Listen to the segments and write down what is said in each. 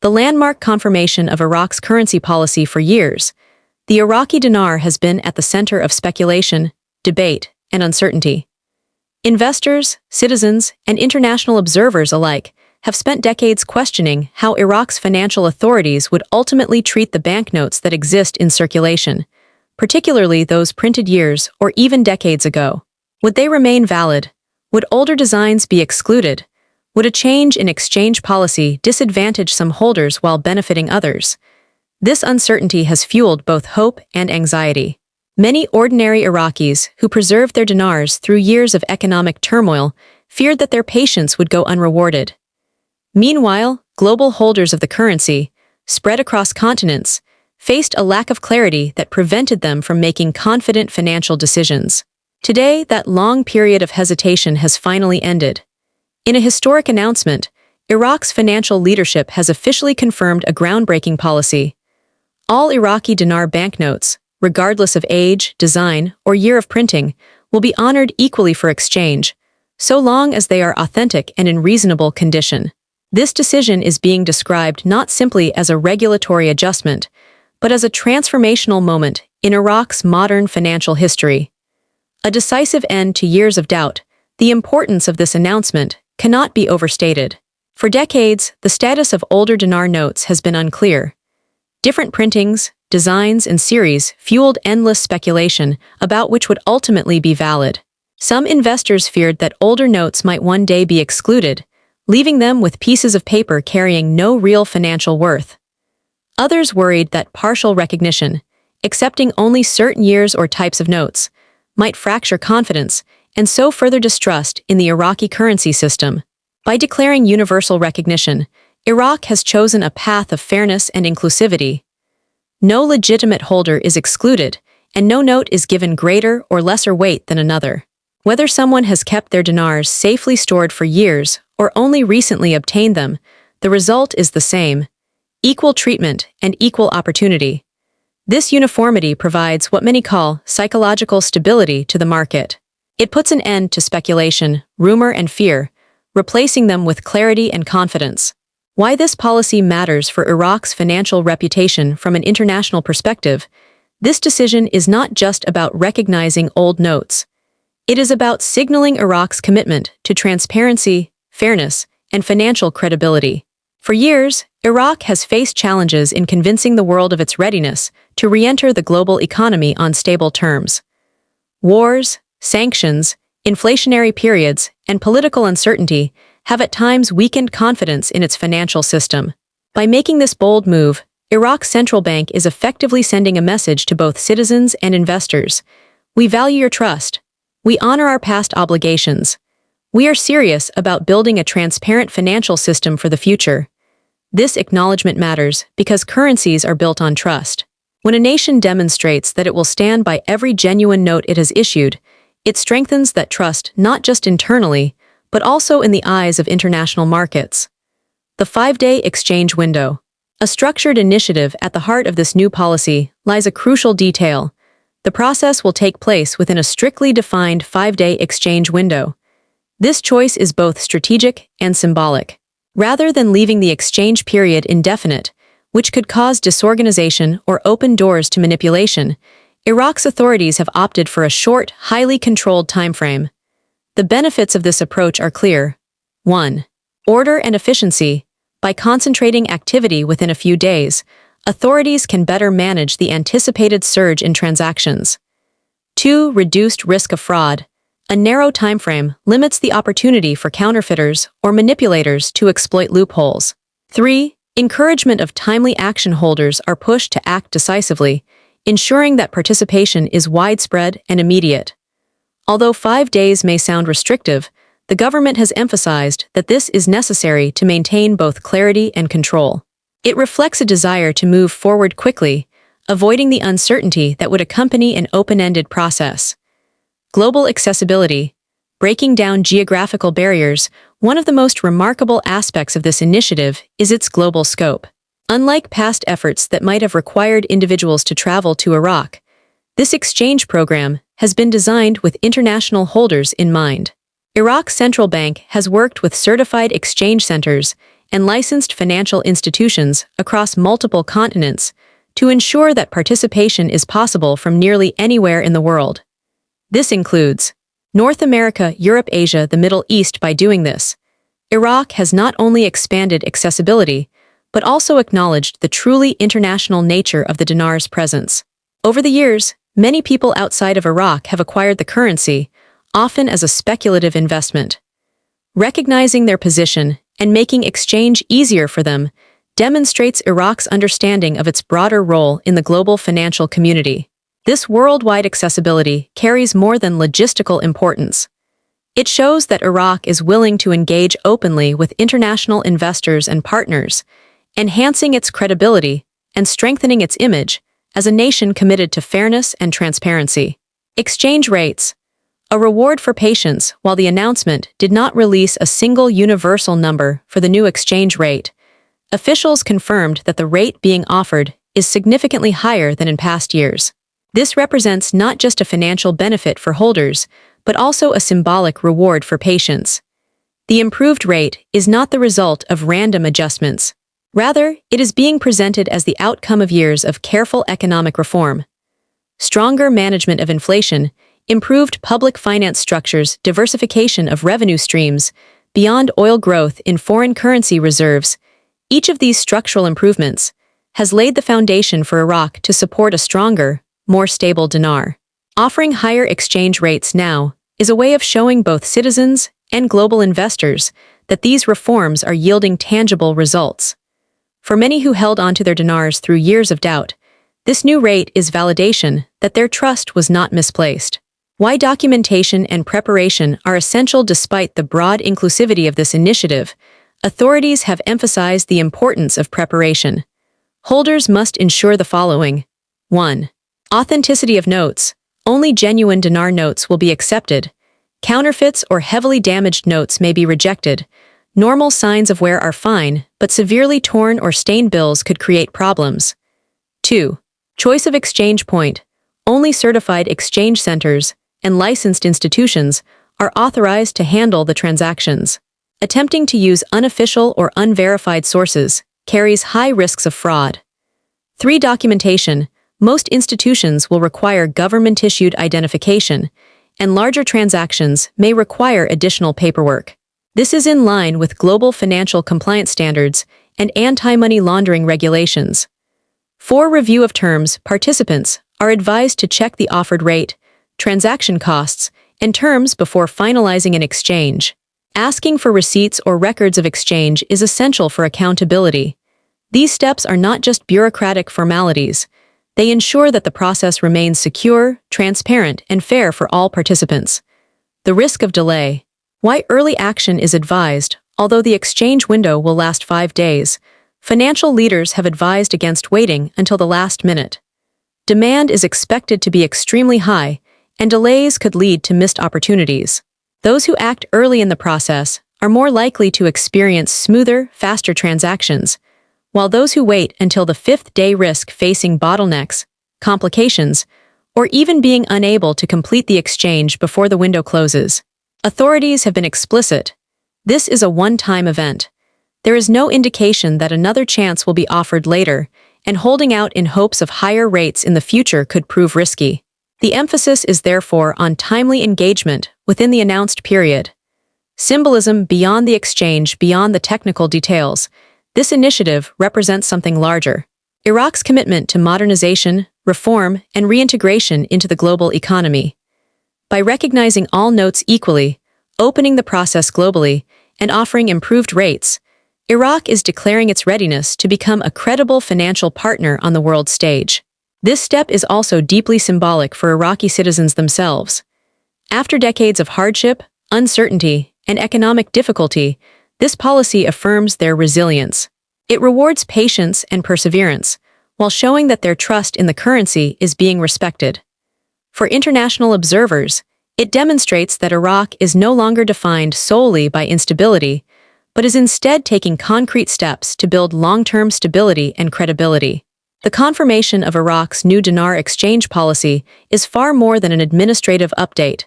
the landmark confirmation of Iraq's currency policy for years, the Iraqi dinar has been at the center of speculation, debate, and uncertainty. Investors, citizens, and international observers alike have spent decades questioning how Iraq's financial authorities would ultimately treat the banknotes that exist in circulation, particularly those printed years or even decades ago. Would they remain valid? Would older designs be excluded? Would a change in exchange policy disadvantage some holders while benefiting others? This uncertainty has fueled both hope and anxiety. Many ordinary Iraqis who preserved their dinars through years of economic turmoil feared that their patience would go unrewarded. Meanwhile, global holders of the currency, spread across continents, faced a lack of clarity that prevented them from making confident financial decisions. Today, that long period of hesitation has finally ended. In a historic announcement, Iraq's financial leadership has officially confirmed a groundbreaking policy. All Iraqi dinar banknotes, regardless of age, design, or year of printing, will be honored equally for exchange, so long as they are authentic and in reasonable condition. This decision is being described not simply as a regulatory adjustment, but as a transformational moment in Iraq's modern financial history. A decisive end to years of doubt, the importance of this announcement cannot be overstated. For decades, the status of older dinar notes has been unclear. Different printings, designs, and series fueled endless speculation about which would ultimately be valid. Some investors feared that older notes might one day be excluded, leaving them with pieces of paper carrying no real financial worth. Others worried that partial recognition, accepting only certain years or types of notes, might fracture confidence and so further distrust in the Iraqi currency system. By declaring universal recognition, Iraq has chosen a path of fairness and inclusivity. No legitimate holder is excluded, and no note is given greater or lesser weight than another. Whether someone has kept their dinars safely stored for years or only recently obtained them, the result is the same: equal treatment and equal opportunity. This uniformity provides what many call psychological stability to the market. It puts an end to speculation, rumor, and fear, replacing them with clarity and confidence. Why this policy matters for Iraq's financial reputation from an international perspective: this decision is not just about recognizing old notes. It is about signaling Iraq's commitment to transparency, fairness, and financial credibility. For years, Iraq has faced challenges in convincing the world of its readiness to re-enter the global economy on stable terms. Wars, sanctions, inflationary periods, and political uncertainty have at times weakened confidence in its financial system. By making this bold move, Iraq's central bank is effectively sending a message to both citizens and investors. We value your trust. We honor our past obligations. We are serious about building a transparent financial system for the future. This acknowledgement matters because currencies are built on trust. When a nation demonstrates that it will stand by every genuine note it has issued, it strengthens that trust not just internally, but also in the eyes of international markets. The 5-day exchange window. A structured initiative at the heart of this new policy lies a crucial detail. The process will take place within a strictly defined 5-day exchange window. This choice is both strategic and symbolic. Rather than leaving the exchange period indefinite, which could cause disorganization or open doors to manipulation, Iraq's authorities have opted for a short, highly controlled timeframe. The benefits of this approach are clear. 1. Order and efficiency. By concentrating activity within a few days, authorities can better manage the anticipated surge in transactions. 2. Reduced risk of fraud. A narrow timeframe limits the opportunity for counterfeiters or manipulators to exploit loopholes. 3. Encouragement of timely action. Holders are pushed to act decisively, ensuring that participation is widespread and immediate. Although 5 days may sound restrictive, the government has emphasized that this is necessary to maintain both clarity and control. It reflects a desire to move forward quickly, avoiding the uncertainty that would accompany an open-ended process. Global accessibility. Breaking down geographical barriers, one of the most remarkable aspects of this initiative is its global scope. Unlike past efforts that might have required individuals to travel to Iraq, this exchange program has been designed with international holders in mind. Iraq's central bank has worked with certified exchange centers and licensed financial institutions across multiple continents to ensure that participation is possible from nearly anywhere in the world. This includes North America, Europe, Asia, the Middle East. By doing this, Iraq has not only expanded accessibility, but also acknowledged the truly international nature of the dinar's presence. Over the years, many people outside of Iraq have acquired the currency, often as a speculative investment. Recognizing their position and making exchange easier for them demonstrates Iraq's understanding of its broader role in the global financial community. This worldwide accessibility carries more than logistical importance. It shows that Iraq is willing to engage openly with international investors and partners, enhancing its credibility and strengthening its image as a nation committed to fairness and transparency. Exchange rates. A reward for patience. While the announcement did not release a single universal number for the new exchange rate, officials confirmed that the rate being offered is significantly higher than in past years. This represents not just a financial benefit for holders, but also a symbolic reward for patience. The improved rate is not the result of random adjustments. Rather, it is being presented as the outcome of years of careful economic reform. Stronger management of inflation, improved public finance structures, diversification of revenue streams, beyond oil growth in foreign currency reserves. Each of these structural improvements has laid the foundation for Iraq to support a stronger, more stable dinar. Offering higher exchange rates now is a way of showing both citizens and global investors that these reforms are yielding tangible results. For many who held onto their dinars through years of doubt, this new rate is validation that their trust was not misplaced. Why documentation and preparation are essential. Despite the broad inclusivity of this initiative, authorities have emphasized the importance of preparation. Holders must ensure the following. 1. Authenticity of notes. Only genuine dinar notes will be accepted. Counterfeits or heavily damaged notes may be rejected. Normal signs of wear are fine, but severely torn or stained bills could create problems. 2. Choice of exchange point. Only certified exchange centers and licensed institutions are authorized to handle the transactions. Attempting to use unofficial or unverified sources carries high risks of fraud. 3. Documentation. Most institutions will require government-issued identification, and larger transactions may require additional paperwork. This is in line with global financial compliance standards and anti-money laundering regulations. 4. Review of terms. Participants are advised to check the offered rate, transaction costs, and terms before finalizing an exchange. Asking for receipts or records of exchange is essential for accountability. These steps are not just bureaucratic formalities. They ensure that the process remains secure, transparent, and fair for all participants. The risk of delay. Why early action is advised. Although the exchange window will last 5 days, financial leaders have advised against waiting until the last minute. Demand is expected to be extremely high, and delays could lead to missed opportunities. Those who act early in the process are more likely to experience smoother, faster transactions, while those who wait until the 5th day risk facing bottlenecks, complications, or even being unable to complete the exchange before the window closes. Authorities have been explicit. This is a one-time event. There is no indication that another chance will be offered later, and holding out in hopes of higher rates in the future could prove risky. The emphasis is therefore on timely engagement within the announced period. Symbolism beyond the exchange, beyond the technical details. This initiative represents something larger. Iraq's commitment to modernization, reform, and reintegration into the global economy. By recognizing all notes equally, opening the process globally, and offering improved rates, Iraq is declaring its readiness to become a credible financial partner on the world stage. This step is also deeply symbolic for Iraqi citizens themselves. After decades of hardship, uncertainty, and economic difficulty, this policy affirms their resilience. It rewards patience and perseverance, while showing that their trust in the currency is being respected. For international observers, it demonstrates that Iraq is no longer defined solely by instability, but is instead taking concrete steps to build long-term stability and credibility. The confirmation of Iraq's new dinar exchange policy is far more than an administrative update.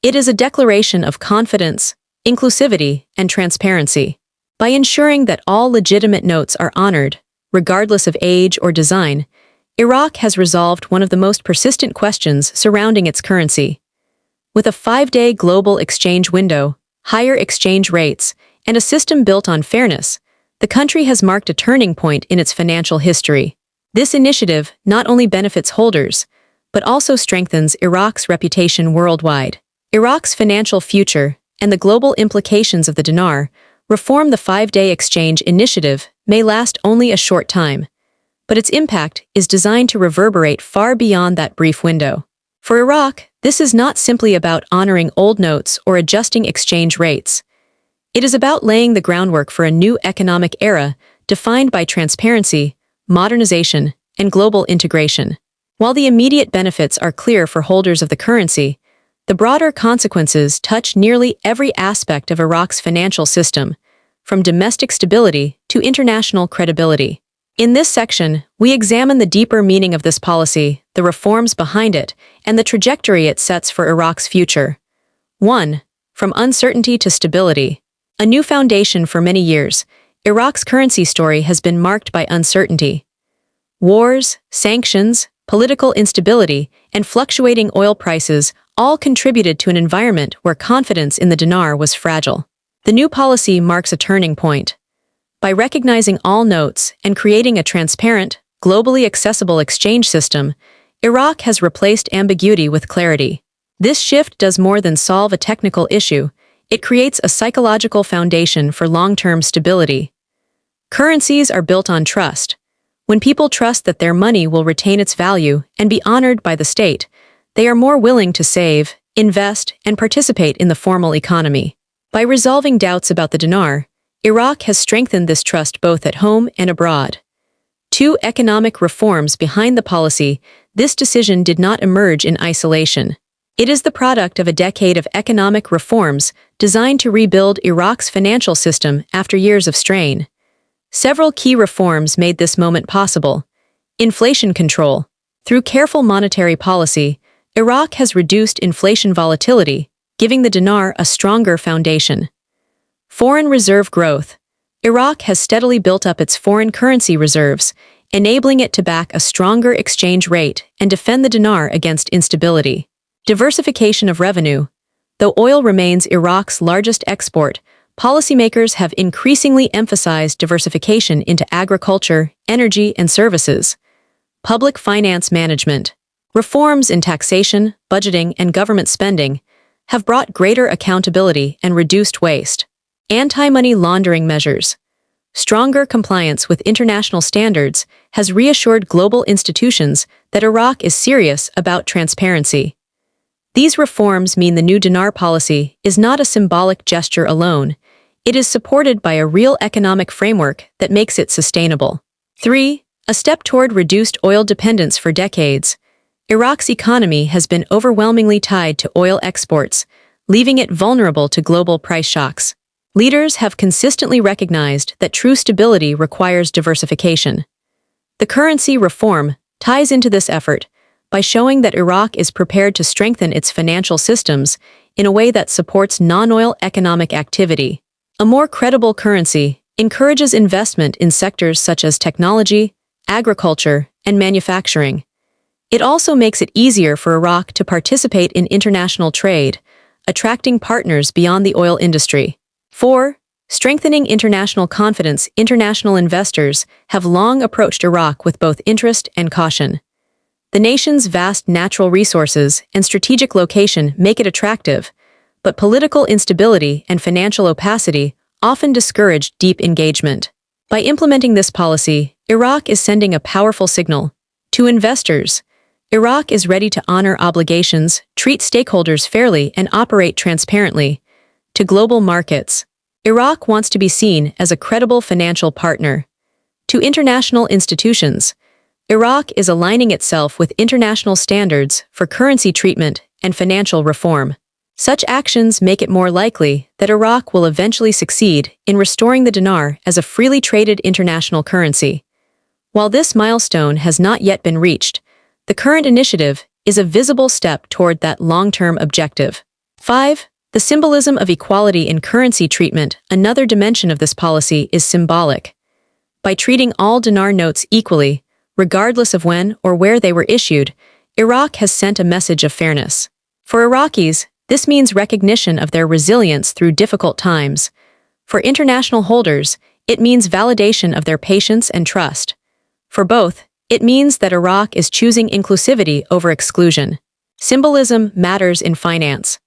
It is a declaration of confidence, inclusivity, and transparency. By ensuring that all legitimate notes are honored, regardless of age or design, Iraq has resolved one of the most persistent questions surrounding its currency. With a 5-day global exchange window, higher exchange rates, and a system built on fairness, the country has marked a turning point in its financial history. This initiative not only benefits holders, but also strengthens Iraq's reputation worldwide. Iraq's financial future and the global implications of the dinar reform. The 5-day exchange initiative may last only a short time, but its impact is designed to reverberate far beyond that brief window. For Iraq, this is not simply about honoring old notes or adjusting exchange rates. It is about laying the groundwork for a new economic era defined by transparency, modernization, and global integration. While the immediate benefits are clear for holders of the currency, the broader consequences touch nearly every aspect of Iraq's financial system, from domestic stability to international credibility. In this section, we examine the deeper meaning of this policy, the reforms behind it, and the trajectory it sets for Iraq's future. 1. From uncertainty to stability. A new foundation. For many years, Iraq's currency story has been marked by uncertainty. Wars, sanctions, political instability, and fluctuating oil prices all contributed to an environment where confidence in the dinar was fragile. The new policy marks a turning point. By recognizing all notes and creating a transparent, globally accessible exchange system, Iraq has replaced ambiguity with clarity. This shift does more than solve a technical issue. It creates a psychological foundation for long-term stability. Currencies are built on trust. When people trust that their money will retain its value and be honored by the state, they are more willing to save, invest, and participate in the formal economy. By resolving doubts about the dinar, Iraq has strengthened this trust both at home and abroad. 2. Economic reforms behind the policy. This decision did not emerge in isolation. It is the product of a decade of economic reforms designed to rebuild Iraq's financial system after years of strain. Several key reforms made this moment possible. Inflation control. Through careful monetary policy, Iraq has reduced inflation volatility, giving the dinar a stronger foundation. Foreign reserve growth. Iraq has steadily built up its foreign currency reserves, enabling it to back a stronger exchange rate and defend the dinar against instability. Diversification of revenue. Though oil remains Iraq's largest export, policymakers have increasingly emphasized diversification into agriculture, energy, and services. Public finance management. Reforms in taxation, budgeting, and government spending have brought greater accountability and reduced waste. Anti-money laundering measures. Stronger compliance with international standards has reassured global institutions that Iraq is serious about transparency. These reforms mean the new dinar policy is not a symbolic gesture alone. It is supported by a real economic framework that makes it sustainable. 3. A step toward reduced oil dependence. For decades, Iraq's economy has been overwhelmingly tied to oil exports, leaving it vulnerable to global price shocks. Leaders have consistently recognized that true stability requires diversification. The currency reform ties into this effort by showing that Iraq is prepared to strengthen its financial systems in a way that supports non-oil economic activity. A more credible currency encourages investment in sectors such as technology, agriculture, and manufacturing. It also makes it easier for Iraq to participate in international trade, attracting partners beyond the oil industry. 4. Strengthening international confidence. International investors have long approached Iraq with both interest and caution. The nation's vast natural resources and strategic location make it attractive, but political instability and financial opacity often discourage deep engagement. By implementing this policy, Iraq is sending a powerful signal. To investors, Iraq is ready to honor obligations, treat stakeholders fairly, and operate transparently. To global markets, Iraq wants to be seen as a credible financial partner. To international institutions, Iraq is aligning itself with international standards for currency treatment and financial reform. Such actions make it more likely that Iraq will eventually succeed in restoring the dinar as a freely traded international currency. While this milestone has not yet been reached, the current initiative is a visible step toward that long-term objective. 5. The symbolism of equality in currency treatment, another dimension of this policy, is symbolic. By treating all dinar notes equally, regardless of when or where they were issued, Iraq has sent a message of fairness. For Iraqis, this means recognition of their resilience through difficult times. For international holders, it means validation of their patience and trust. For both, it means that Iraq is choosing inclusivity over exclusion. Symbolism matters in finance.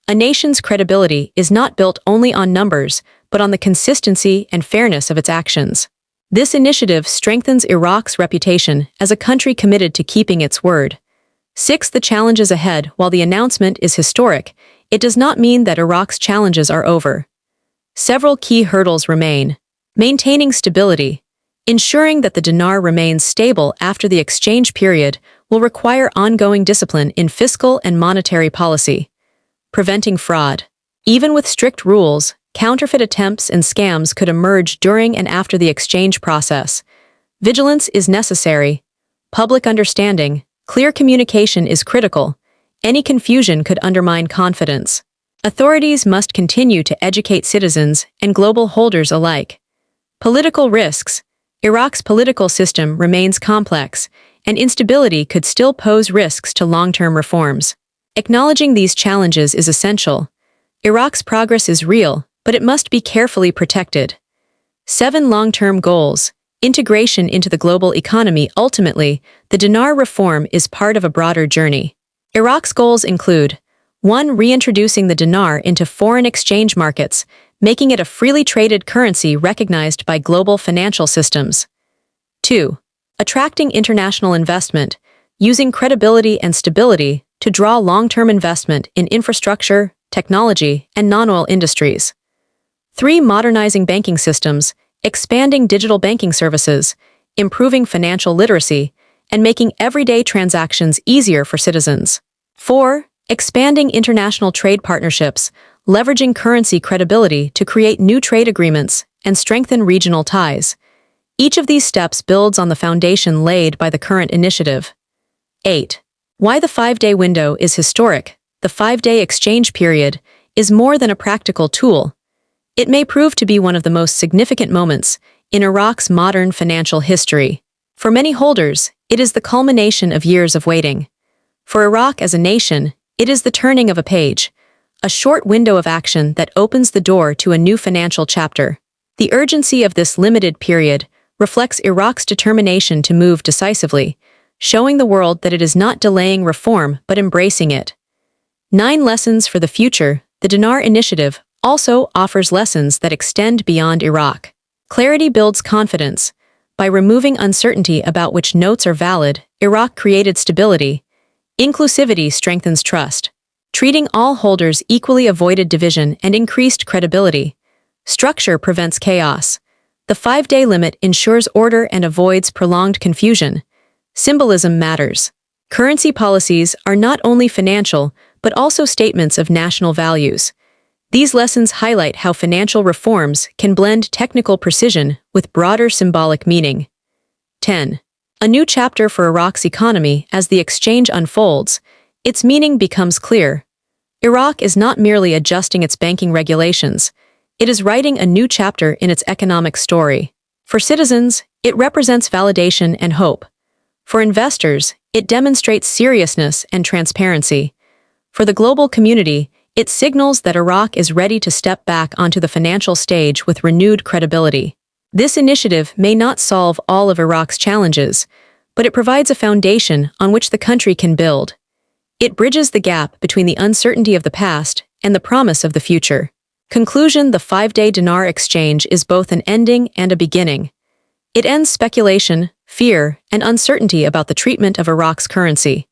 A nation's credibility is not built only on numbers, but on the consistency and fairness of its actions. This initiative strengthens Iraq's reputation as a country committed to keeping its word. 6. The challenges ahead. While the announcement is historic, it does not mean that Iraq's challenges are over. Several key hurdles remain. Maintaining stability. Ensuring that the dinar remains stable after the exchange period will require ongoing discipline in fiscal and monetary policy. Preventing fraud. Even with strict rules, counterfeit attempts and scams could emerge during and after the exchange process. Vigilance is necessary. Public understanding. Clear communication is critical. Any confusion could undermine confidence. Authorities must continue to educate citizens and global holders alike. Political risks. Iraq's political system remains complex, and instability could still pose risks to long-term reforms. Acknowledging these challenges is essential. Iraq's progress is real, but it must be carefully protected. 7. Long-term goals. Integration into the global economy. Ultimately, the dinar reform is part of a broader journey. Iraq's goals include 1. Reintroducing the dinar into foreign exchange markets, making it a freely traded currency recognized by global financial systems. 2. Attracting international investment, using credibility and stability to draw long-term investment in infrastructure, technology, and non-oil industries. 3. Modernizing banking systems, expanding digital banking services, improving financial literacy, and making everyday transactions easier for citizens. 4. Expanding international trade partnerships, leveraging currency credibility to create new trade agreements and strengthen regional ties. Each of these steps builds on the foundation laid by the current initiative. 8. Why the 5-day window is historic. The 5-day exchange period is more than a practical tool. It may prove to be one of the most significant moments in Iraq's modern financial history. For many holders, it is the culmination of years of waiting. For Iraq as a nation, it is the turning of a page, a short window of action that opens the door to a new financial chapter. The urgency of this limited period reflects Iraq's determination to move decisively, showing the world that it is not delaying reform but embracing it. 9 lessons for the future. The Dinar Initiative also offers lessons that extend beyond Iraq. Clarity builds confidence. By removing uncertainty about which notes are valid, Iraq created stability. Inclusivity strengthens trust. Treating all holders equally avoided division and increased credibility. Structure prevents chaos. The 5-day limit ensures order and avoids prolonged confusion. Symbolism matters. Currency policies are not only financial, but also statements of national values. These lessons highlight how financial reforms can blend technical precision with broader symbolic meaning. 10. A new chapter for Iraq's economy. As the exchange unfolds, its meaning becomes clear. Iraq is not merely adjusting its banking regulations, it is writing a new chapter in its economic story. For citizens, it represents validation and hope. For investors, it demonstrates seriousness and transparency. For the global community, it signals that Iraq is ready to step back onto the financial stage with renewed credibility. This initiative may not solve all of Iraq's challenges, but it provides a foundation on which the country can build. It bridges the gap between the uncertainty of the past and the promise of the future. Conclusion: the 5-day dinar exchange is both an ending and a beginning. It ends speculation, fear, and uncertainty about the treatment of Iraq's currency.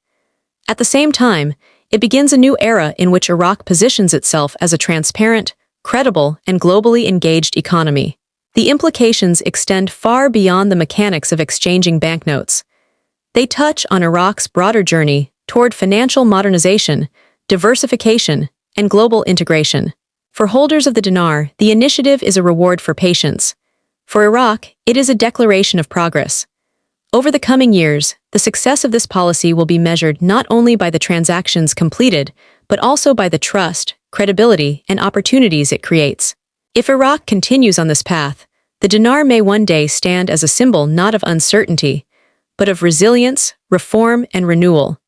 At the same time, it begins a new era in which Iraq positions itself as a transparent, credible, and globally engaged economy. The implications extend far beyond the mechanics of exchanging banknotes. They touch on Iraq's broader journey toward financial modernization, diversification, and global integration. For holders of the dinar, the initiative is a reward for patience. For Iraq, it is a declaration of progress. Over the coming years, the success of this policy will be measured not only by the transactions completed, but also by the trust, credibility, and opportunities it creates. If Iraq continues on this path, the dinar may one day stand as a symbol not of uncertainty, but of resilience, reform, and renewal.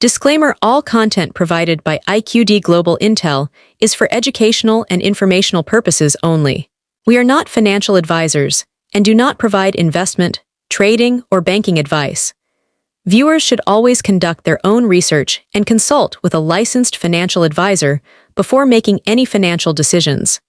Disclaimer: all content provided by IQD Global Intel is for educational and informational purposes only. We are not financial advisors and do not provide investment, trading, or banking advice. Viewers should always conduct their own research and consult with a licensed financial advisor before making any financial decisions.